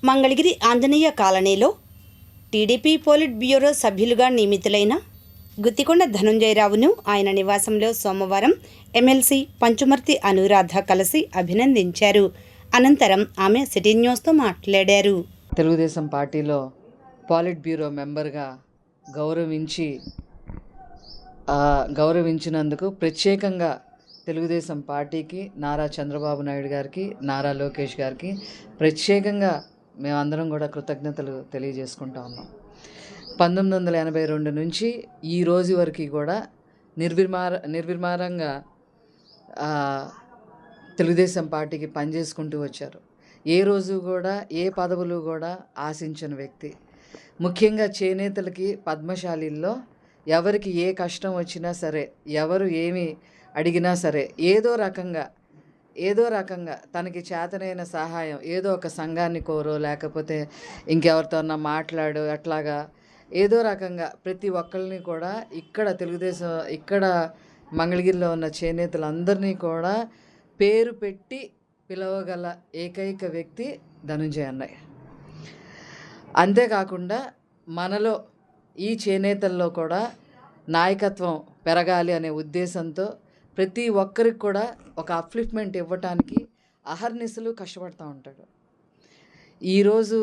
మంగళగిరి ఆంజనేయ కాలనీలో TDP polit bureau సభ్యులుగా నియమితులైన గుత్తికొండ ధనుంజయరావును ఆయన నివాసంలో సోమవారం ఎమ్మెల్సీ పంచుమర్తి అనురాధ కలిసి అభినందించారు. అనంతరం ఆమె సిటీ న్యూస్తో మాట్లాడారు. తెలుగుదేశం పార్టీలో పోలిట్ బ్యూరో మెంబర్గా గౌరవించినందుకు ప్రత్యేకంగా తెలుగుదేశం పార్టీకి, నారా చంద్రబాబు నాయుడు గారికి, నారా లోకేష్ గారికి ప్రత్యేకంగా మేమందరం కూడా కృతజ్ఞతలు తెలియజేసుకుంటా ఉన్నాం. 1982 నుంచి ఈ రోజు వరకు కూడా నిర్విమారంగా తెలుగుదేశం పార్టీకి పనిచేసుకుంటూ వచ్చారు. ఏ రోజు కూడా ఏ పదవులు కూడా ఆశించని వ్యక్తి. ముఖ్యంగా చేనేతలకి పద్మశాలీల్లో ఎవరికి ఏ కష్టం వచ్చినా సరే, ఎవరు ఏమి అడిగినా సరే ఏదో రకంగా తనకి చేతనైన సహాయం, ఏదో ఒక సంఘాన్ని కోరో లేకపోతే ఇంకెవరితోన్నా మాట్లాడో అట్లాగా ఏదో రకంగా ప్రతి ఒక్కరిని కూడా ఇక్కడ మంగళగిరిలో ఉన్న చేనేతలందరినీ కూడా పేరు పెట్టి పిలవగల ఏకైక వ్యక్తి ధనుంజయ అన్నయ్య. అంతేకాకుండా మనలో ఈ చేనేతల్లో కూడా నాయకత్వం పెరగాలి అనే ఉద్దేశంతో ప్రతి ఒక్కరికి కూడా ఒక అప్లిఫ్ట్మెంట్ ఇవ్వటానికి అహర్నిశలు కష్టపడుతూ ఉంటాడు. ఈరోజు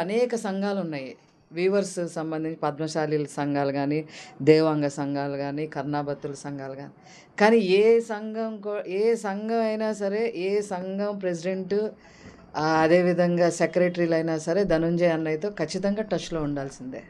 అనేక సంఘాలు ఉన్నాయి. వీవర్స్ సంబంధించి పద్మశాలీల సంఘాలు కానీ, దేవాంగ సంఘాలు కానీ, కర్ణాబత్తుల సంఘాలు కానీ ఏ సంఘం అయినా సరే, ఏ సంఘం ప్రెసిడెంట్ అదేవిధంగా సెక్రటరీలు అయినా సరే ధనుంజయ అన్నయ్యతో ఖచ్చితంగా టచ్లో ఉండాల్సిందే.